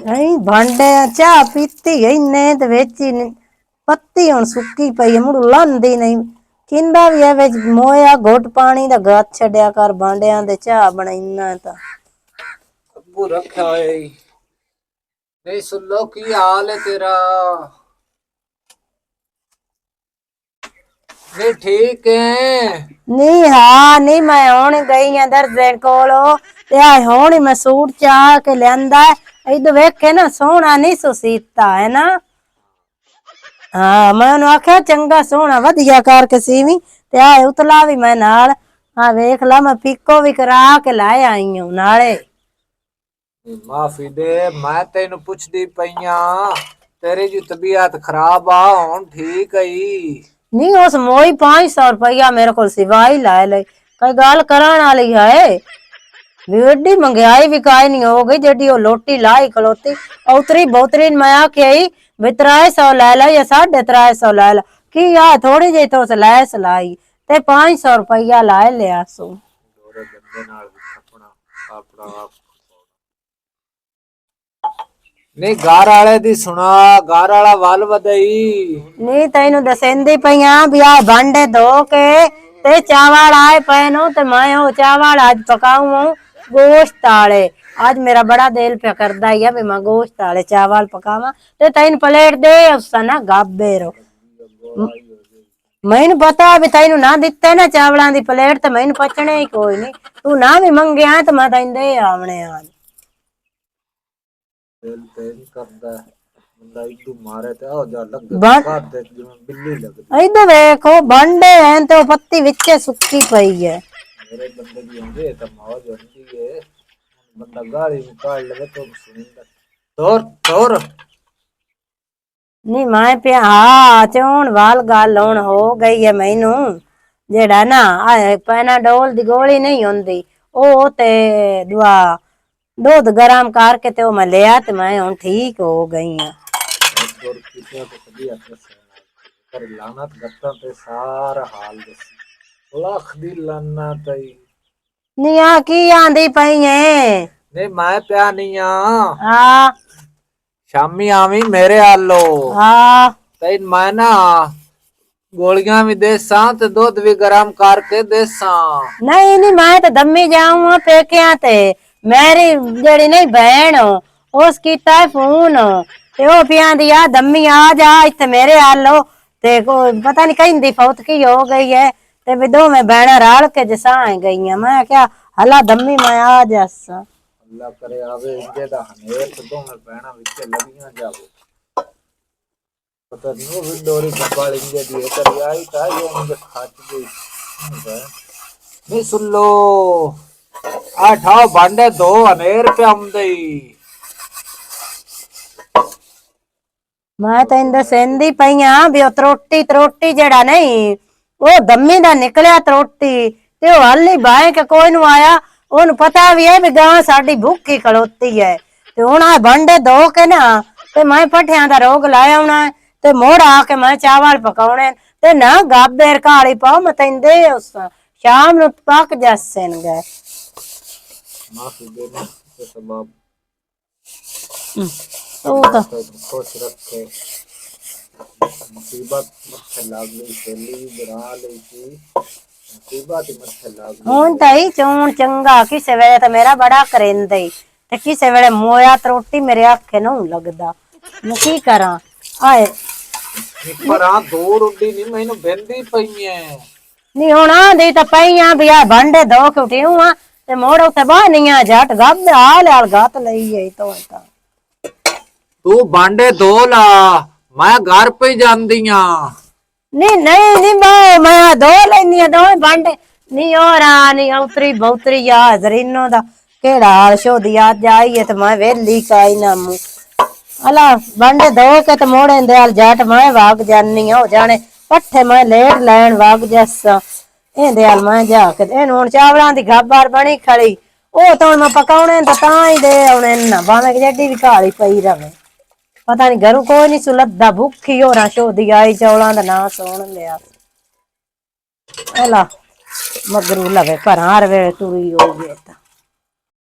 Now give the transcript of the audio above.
ਨਹੀਂ ਭਾਂਡੇ ਚਾਹ ਪੀਤੀ ਇੰਨੇ ਤੇ ਵਿੱਚ ਹੀ ਪੱਤੀ ਹੁਣ ਸੁੱਕੀ ਪਈ ਮੁੜ ਲੰਦੀ ਨਹੀਂ ਕਿੰਦਾ ਵੀ ਇਹ ਵਿੱਚ ਮੋਇਆ ਘੁੱਟ ਪਾਣੀ ਦਾ ਗੱਤ ਛੱਡਿਆ ਕਰ ਭਾਂਡਿਆਂ ਦੇ ਚਾਹ ਬਣਾਈਨਾ ਤਾਂ ਅੱਬੂ ਰੱਖਿਆ ਹੋਇਆ ਨਹੀਂ ਸੁੱਲੋ ਕੀ ਹਾਲ ਹੈ ਤੇਰਾ नहीं ठीक है नहीं हाँ नहीं मैं हुण गई आ दर्जन कोलो ते हुण मैं सूट चाह के लियांदा इधर वेखे ना सोहना नहीं सुसीता है ना हाँ मैं उन्हें आख्या चंगा सोहना वधिया करके सीवी ते आ उतला भी मैं नाल हाँ वेख ला मैं पिको भी करा के लाए आई हूं नाले माफी दे मैं तेनू पुछदी पईया तेरी जी तबीयत खराब आ हुण ठीक है नहीं उस मोई 500 रुपया मेरे को सिवाई लाए ले कई गल कराने वाली है एडी महंगाई भी काई नहीं हो गई जेडी वो लोटी लाई खलोती उतरी बोतरी मैं आखी भी 300 लै ला या 350 लै ला की आ थोड़ी जी तो लैस लाई ते 500 रुपया लाए लिया सो नहीं घर वाले दी सुना घर वाला वल वदई नहीं तेनू दसेंदी पईया भी आ भांडे धो के ते चावल आए पैनो ते मैं ओ चावल आज पकाऊं गोश्त आले आज मेरा बड़ा दिल पे करदा है भी मैं गोश्त आले चावल पकावा ते तैन प्लेट दे उससा ना गाबेरो मैनू पता भी तैनू ना दिते ना चावलां दी प्लेट ते मैनू पचने ही कोई नहीं तू ना भी मंगया ते मैं तैन दे आवने आज दिल ते नहीं करदा बंदा इदू मारे ते आ जा लग दे जिवें बिल्ली लगदी इधर देखो भांडे हैं तो पत्ती विचे सुक्की पई है मेरे बंदे दी होंदे ते मौज होंदी है बंदा गाली निकाल लगे तो सुनिंदा तोर तोर नहीं मैं पे हाँ चौन वाल गाल लोन हो गई है मैनू जेड़ा ना पैनाडोल दी गोली नहीं होंदी ओ ते दुआ दूध गरम करके ते मैं लिया ते मैं हुन ठीक हो गई हां और कितना तो तबीयत पर लानत गत्ता ते सारा हाल दसी लाख दी लानत आई नहीं आ की आंदी पई है नहीं मैं प्या नहीं आ हाँ शामी आवी मेरे आलो हाँ तैन मैं ना गोलियां भी देसा ते दूध भी गरम करके देसा नहीं नहीं मैं तो दम्मी जाऊं पेकिया ते मेरी जेड़ी नहीं बहन उस कीता है फोन ते ओ पिया दिया दम्मी आ जा इत्थे मेरे आलो ते पता नहीं कहीं दी फौत की हो गई है ते भी दो में बहना राल के जसा गई मैं क्या हला दम्मी मैं आ जासा अल्लाह करे आवे इंजे दा हनेर तो में बहना विच लगियां जावे पता नहीं वो डोरी कपाल इंजे दी कर आई था ये मुझे खाच गई नहीं सुन लो आ ठाओ भांडे दो हनेर पे आमदई मैं तेन दसेंदी पईया भी त्रोटी त्रोटी जेड़ा नहीं वो दम्मी दा निकलिया त्रोटी ते ओ हली बाए के कोई नु आया ओनू पता भी है भी गां साडी भूखी खड़ोती है ते हुण आ भांडे धो के ना ते मैं पठियां दा रोग लाया होना ते मोड़ आके मैं चावल पकाउणे ते ना गाबेर काली पाओ मैं तेन दे उस शाम नु पक जासन गए माफी देना ते सबब तो खुश रखे मुसीबत मत्थे लाग गई सहेली भी बना ली थी मुसीबत ही मत्थे लाग गई हुण ताई चौन चंगा किसे वेले तो मेरा बड़ा करेंदे ते किसे वेले मोया त्रोटी मेरे आखे नू लगदा मैं की करा आए पर आ दो रोटी नहीं मैनू बेंदी पई है नहीं हुण आंदी तां पईयां भी आ भांडे धो के उठियूं आ ते मोड़ उत्थे बाहनियां झट गब हाल हाल गत लई गई तो तू भांडे धो ला मैं घर पे जांदी हां नहीं नहीं नहीं मैं धो लैनी दो भांडे नहीं और नहीं उतरी बहुतरी आ जरीनो दा केड़ा हाल शोदी अज आई है ते मैं वेली काई ना मुंह अला भांडे धो के ते मोड़े दे हाल झट मैं भाग जानी हो जाने पट्ठे मैं लेट लैन भाग जसा एंदे हाल मैं जाके एनु हुण चावलां दी गाबार बनी खड़ी ओ तो मैं पकाउणे तां ही दे आउणे ना भाਵੇਂ जेडी भी काली पई रवे पता नहीं घरों कोई नहीं सुलदा भूखी हो रहा शोदी आई चौलां दा ना सोण लिया अला मगरू लवे घर हर वे तुरी हो गए